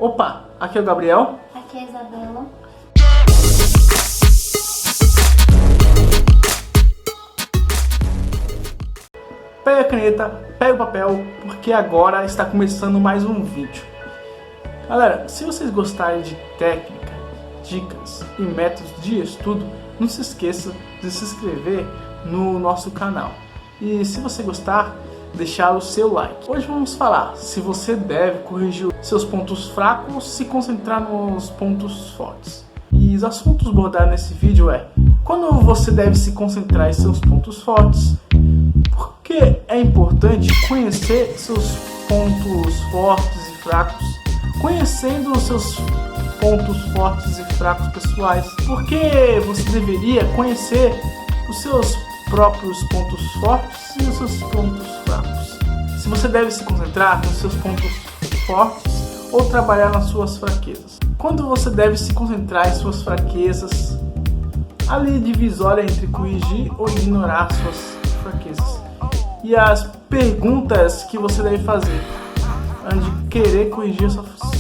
Opa, aqui é o Gabriel. Aqui é a Isabela. Pega a caneta, pega o papel, porque agora está começando mais um vídeo. Galera, se vocês gostarem de técnica, dicas e métodos de estudo, não se esqueça de se inscrever no nosso canal. E se você gostar, deixar o seu like. Hoje vamos falar se você deve corrigir seus pontos fracos ou se concentrar nos pontos fortes. E os assuntos abordados nesse vídeo é: quando você deve se concentrar em seus pontos fortes, por que é importante conhecer seus pontos fortes e fracos, conhecendo os seus pontos fortes e fracos pessoais, por que você deveria conhecer os seus próprios pontos fortes e os seus pontos fracos, se você deve se concentrar nos seus pontos fortes ou trabalhar nas suas fraquezas, quando você deve se concentrar em suas fraquezas, a linha divisória entre corrigir ou ignorar suas fraquezas, e as perguntas que você deve fazer antes de querer corrigir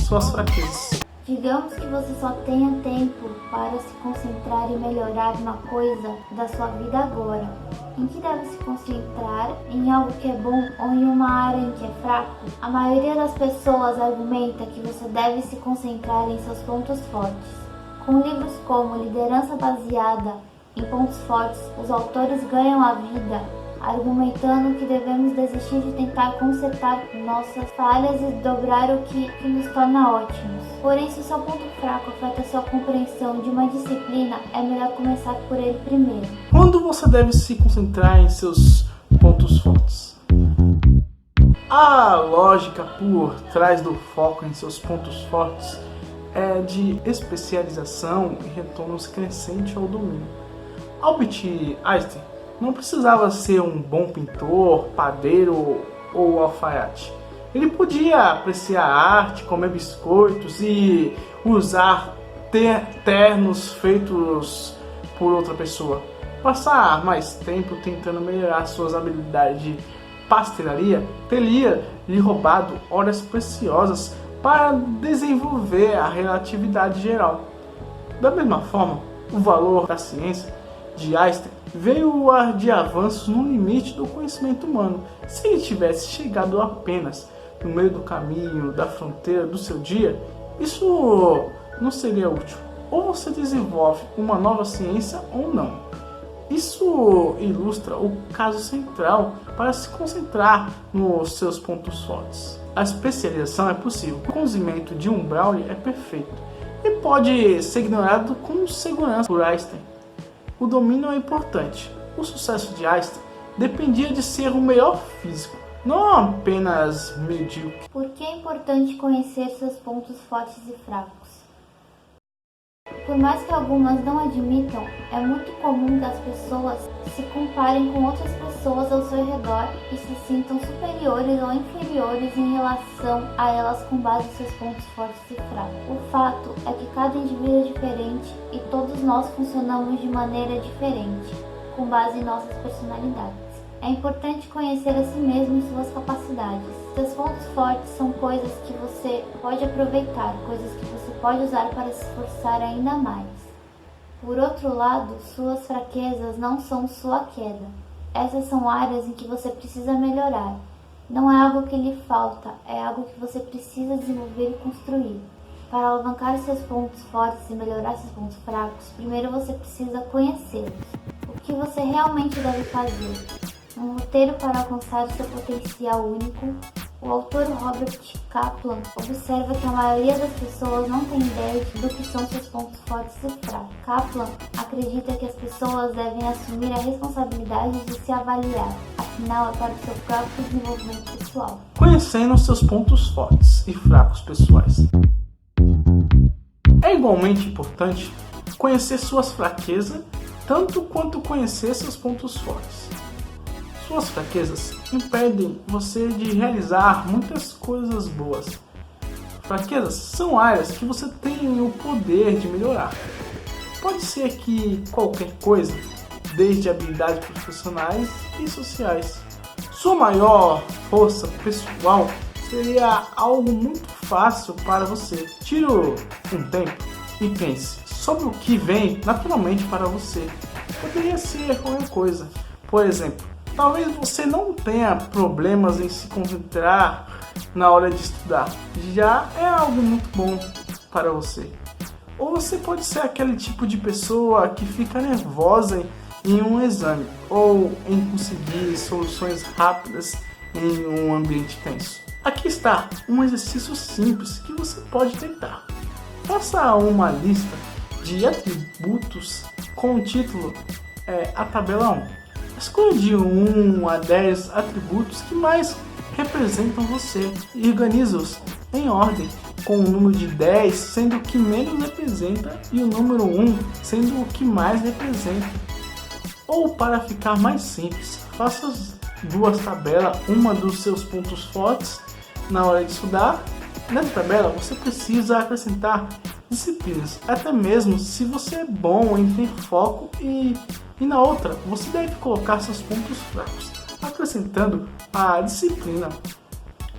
suas fraquezas. Digamos que você só tenha tempo para se concentrar e melhorar uma coisa da sua vida agora. Em que deve se concentrar? Em algo que é bom ou em uma área em que é fraco? A maioria das pessoas argumenta que você deve se concentrar em seus pontos fortes. Com livros como Liderança Baseada em Pontos Fortes, os autores ganham a vida argumentando que devemos desistir de tentar consertar nossas falhas e dobrar o que nos torna ótimos. Porém, se o seu ponto fraco afeta a sua compreensão de uma disciplina, é melhor começar por ele primeiro. Quando você deve se concentrar em seus pontos fortes? A lógica por trás do foco em seus pontos fortes é de especialização e retornos crescente ao domínio. Albert Einstein não precisava ser um bom pintor, padeiro ou alfaiate. Ele podia apreciar a arte, comer biscoitos e usar ternos feitos por outra pessoa. Passar mais tempo tentando melhorar suas habilidades de pastelaria teria lhe roubado horas preciosas para desenvolver a relatividade geral. Da mesma forma, o valor da ciência de Einstein veio de avanços no limite do conhecimento humano. Se ele tivesse chegado apenas no meio do caminho, da fronteira do seu dia, isso não seria útil. Ou você desenvolve uma nova ciência ou não. Isso ilustra o caso central para se concentrar nos seus pontos fortes. A especialização é possível. O conhecimento de um Brownie é perfeito e pode ser ignorado com segurança por Einstein. O domínio é importante. O sucesso de Einstein dependia de ser o melhor físico, não apenas medíocre. Por que é importante conhecer seus pontos fortes e fracos? Por mais que algumas não admitam, é muito comum que as pessoas se comparem com outras pessoas ao seu redor e se sintam superiores ou inferiores em relação a elas com base em seus pontos fortes e fracos. O fato é que cada indivíduo é diferente e todos nós funcionamos de maneira diferente, com base em nossas personalidades. É importante conhecer a si mesmo e suas capacidades. Seus pontos fortes são coisas que você pode aproveitar, coisas que você pode usar para se esforçar ainda mais. Por outro lado, suas fraquezas não são sua queda. Essas são áreas em que você precisa melhorar. Não é algo que lhe falta, é algo que você precisa desenvolver e construir. Para alavancar seus pontos fortes e melhorar seus pontos fracos, primeiro você precisa conhecê-los. O que você realmente deve fazer? Um roteiro para alcançar seu potencial único. O autor Robert Kaplan observa que a maioria das pessoas não tem ideia do que são seus pontos fortes e fracos. Kaplan acredita que as pessoas devem assumir a responsabilidade de se avaliar, afinal é para o seu próprio desenvolvimento pessoal. Conhecendo seus pontos fortes e fracos pessoais. É igualmente importante conhecer suas fraquezas, tanto quanto conhecer seus pontos fortes. Suas fraquezas impedem você de realizar muitas coisas boas. Fraquezas são áreas que você tem o poder de melhorar. Pode ser que qualquer coisa, desde habilidades profissionais e sociais. Sua maior força pessoal seria algo muito fácil para você. Tire um tempo e pense sobre o que vem naturalmente para você. Poderia ser qualquer coisa. Por exemplo, talvez você não tenha problemas em se concentrar na hora de estudar. Já é algo muito bom para você. Ou você pode ser aquele tipo de pessoa que fica nervosa em um exame ou em conseguir soluções rápidas em um ambiente tenso. Aqui está um exercício simples que você pode tentar. Faça uma lista de atributos com o título a tabela 1. Escolha de 1 a 10 atributos que mais representam você e organize-os em ordem, com o número de 10 sendo o que menos representa e o número 1 sendo o que mais representa. Ou, para ficar mais simples, faça as duas tabelas, uma dos seus pontos fortes na hora de estudar. Nessa tabela você precisa acrescentar disciplinas, até mesmo se você é bom em ter foco, e na outra você deve colocar seus pontos fracos, acrescentando a disciplina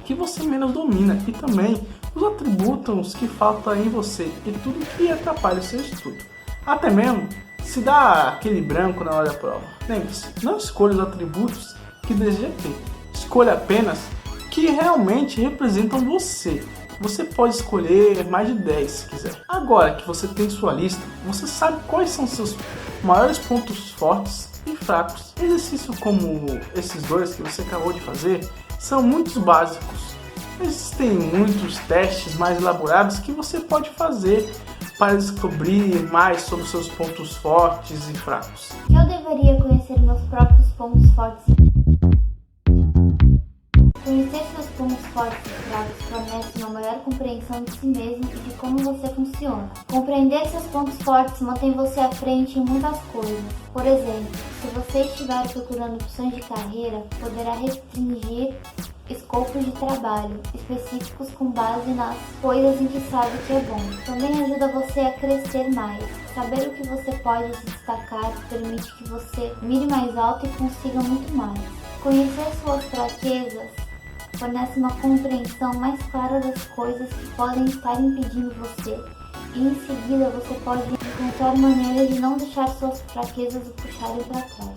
que você menos domina e também os atributos que faltam em você e tudo que atrapalha o seu estudo. Até mesmo se dá aquele branco na hora da prova. Lembre-se, não escolha os atributos que deseja ter, escolha apenas que realmente representam você. Você pode escolher mais de 10 se quiser. Agora que você tem sua lista, você sabe quais são seus maiores pontos fortes e fracos. Exercícios como esses dois que você acabou de fazer são muito básicos. Existem muitos testes mais elaborados que você pode fazer para descobrir mais sobre seus pontos fortes e fracos. Eu deveria conhecer meus próprios pontos fortes. Conhecer seus pontos fortes e fracos fornece uma maior compreensão de si mesmo e de como você funciona. Compreender seus pontos fortes mantém você à frente em muitas coisas. Por exemplo, se você estiver procurando opções de carreira, poderá restringir escopos de trabalho específicos com base nas coisas em que sabe que é bom. Também ajuda você a crescer mais. Saber o que você pode se destacar permite que você mire mais alto e consiga muito mais. Conhecer suas fraquezas fornece uma compreensão mais clara das coisas que podem estar impedindo você, e em seguida você pode encontrar maneiras de não deixar suas fraquezas o puxarem para trás.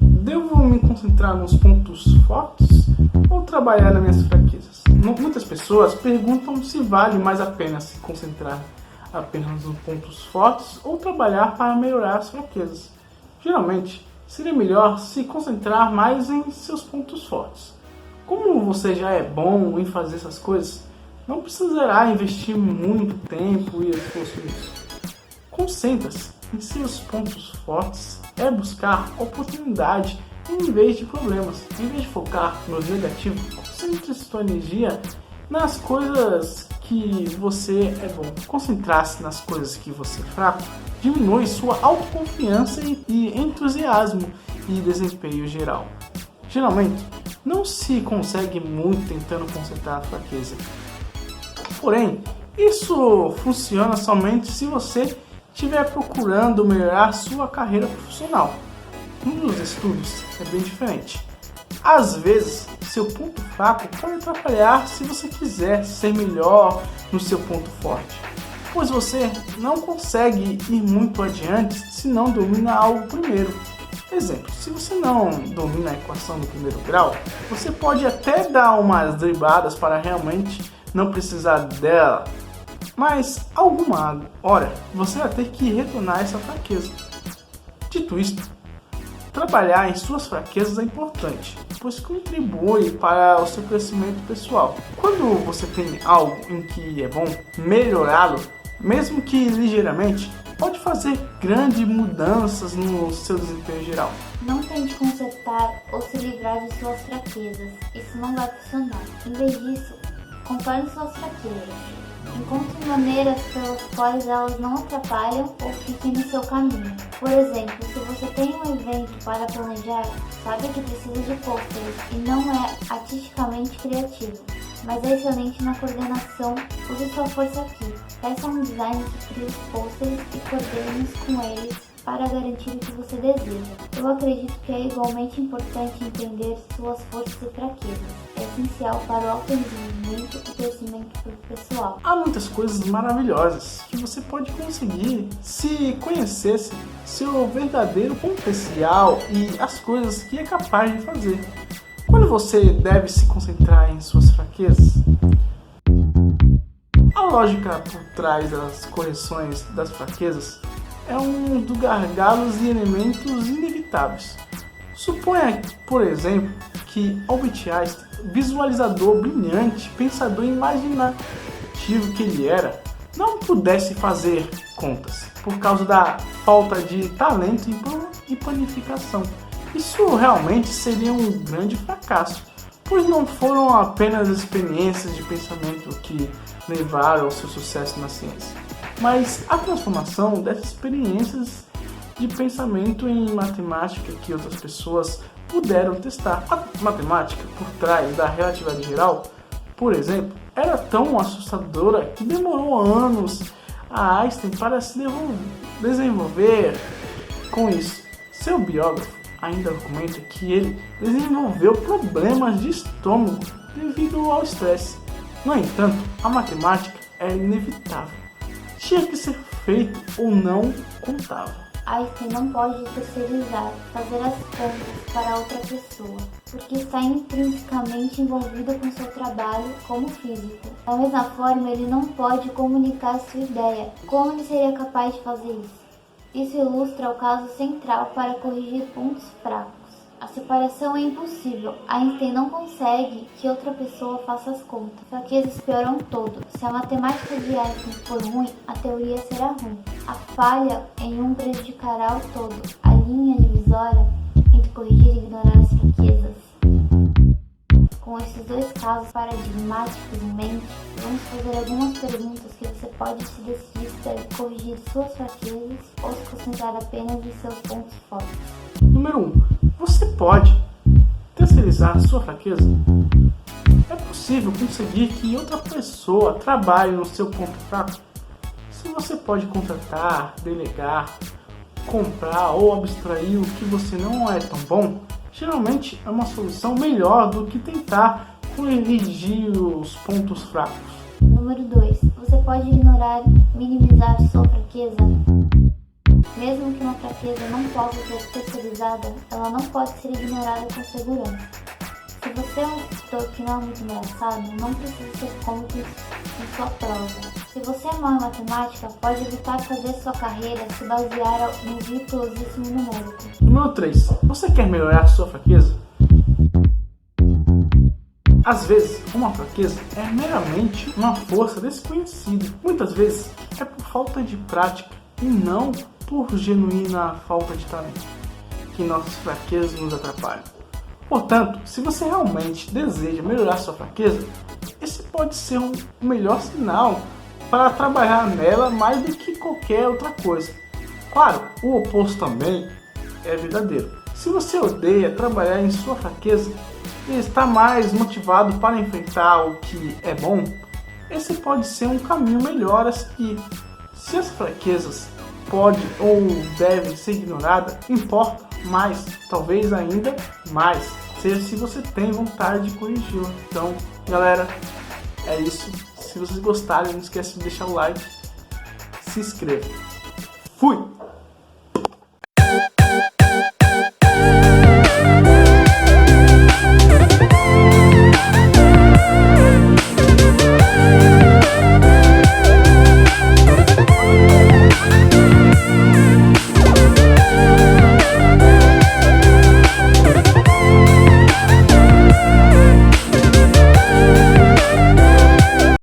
Devo me concentrar nos pontos fortes ou trabalhar nas minhas fraquezas? Muitas pessoas perguntam se vale mais a pena se concentrar apenas nos pontos fortes ou trabalhar para melhorar as fraquezas. Geralmente, seria melhor se concentrar mais em seus pontos fortes. Como você já é bom em fazer essas coisas, não precisará investir muito tempo e esforço nisso. Concentre-se em seus pontos fortes, é buscar oportunidade em vez de problemas. Em vez de focar nos negativos, concentre sua energia nas coisas que você é bom. Concentrar-se nas coisas que você é fraco diminui sua autoconfiança e entusiasmo e desempenho geral. Geralmente, não se consegue muito tentando consertar a fraqueza. Porém, isso funciona somente se você estiver procurando melhorar sua carreira profissional. Nos estudos é bem diferente. Às vezes, seu ponto fraco pode atrapalhar se você quiser ser melhor no seu ponto forte, pois você não consegue ir muito adiante se não domina algo primeiro. Exemplo, se você não domina a equação do primeiro grau, você pode até dar umas dribladas para realmente não precisar dela, mas alguma hora você vai ter que retornar essa fraqueza. Dito isto, trabalhar em suas fraquezas é importante, pois contribui para o seu crescimento pessoal. Quando você tem algo em que é bom, melhorá-lo, mesmo que ligeiramente, pode fazer grandes mudanças no seu desempenho geral. Não tente consertar ou se livrar de suas fraquezas, isso não vai funcionar. Em vez disso, contorne suas fraquezas. Encontre maneiras pelas quais elas não atrapalham ou fiquem no seu caminho. Por exemplo, se você tem um evento para planejar, sabe que precisa de pôsteres e não é artisticamente criativo, mas é excelente na coordenação, use sua força aqui. Peça um designer que crie os pôsteres e coordene-os com eles para garantir o que você deseja. Eu acredito que é igualmente importante entender suas forças e fraquezas. É essencial para o autodesenvolvimento e crescimento pessoal. Há muitas coisas maravilhosas que você pode conseguir se conhecesse seu verdadeiro potencial e as coisas que é capaz de fazer. Quando você deve se concentrar em suas fraquezas? A lógica por trás das correções das fraquezas é um dos gargalos e elementos inevitáveis. Suponha, por exemplo, que Albert Einstein, visualizador brilhante, pensador imaginativo que ele era, não pudesse fazer contas por causa da falta de talento e planificação. Isso realmente seria um grande fracasso, pois não foram apenas experiências de pensamento que levaram ao seu sucesso na ciência, mas a transformação dessas experiências de pensamento em matemática que outras pessoas puderam testar. A matemática por trás da relatividade geral, por exemplo, era tão assustadora que demorou anos a Einstein para se desenvolver com isso. Seu biógrafo ainda argumenta que ele desenvolveu problemas de estômago devido ao estresse. No entanto, a matemática era inevitável. Tinha que ser feito ou não contava. Einstein não pode terceirizar, fazer as contas para outra pessoa, porque está intrinsecamente envolvido com seu trabalho como físico. Da mesma forma, ele não pode comunicar sua ideia. Como ele seria capaz de fazer isso? Isso ilustra o caso central para corrigir pontos fracos. A separação é impossível. Einstein não consegue que outra pessoa faça as contas. Fraquezas pioram todo. Se a matemática de Einstein for ruim, a teoria será ruim. A falha em um prejudicará o todo. A linha divisória entre corrigir e ignorar as fraquezas. Com esses dois casos paradigmáticos em mente, vamos fazer algumas perguntas que você pode se decidir se deve corrigir suas fraquezas ou se concentrar apenas em seus pontos fortes. Número 1. Você pode terceirizar sua fraqueza? É possível conseguir que outra pessoa trabalhe no seu ponto fraco? Se você pode contratar, delegar, comprar ou abstrair o que você não é tão bom, geralmente é uma solução melhor do que tentar corrigir os pontos fracos. Número 2. Você pode ignorar, minimizar sua fraqueza? Mesmo que uma fraqueza não possa ser terceirizada, ela não pode ser ignorada com segurança. Se você é um escritor que não é muito engraçado, não precisa ser cômico em sua prosa. Se você é mau em matemática, pode evitar fazer sua carreira se basear no virtuosismo numérico. Número 3. Você quer melhorar sua fraqueza? Às vezes, uma fraqueza é meramente uma força desconhecida. Muitas vezes é por falta de prática e não por genuína falta de talento que nossas fraquezas nos atrapalham. Portanto, se você realmente deseja melhorar sua fraqueza, esse pode ser um melhor sinal para trabalhar nela mais do que qualquer outra coisa. Claro, o oposto também é verdadeiro. Se você odeia trabalhar em sua fraqueza e está mais motivado para enfrentar o que é bom, esse pode ser um caminho melhor a seguir. Se as fraquezas podem ou devem ser ignoradas, importa mais, talvez ainda mais, seja se você tem vontade de corrigi-la. Então, galera, é isso. Se vocês gostarem, não esquece de deixar o like, se inscreva. Fui!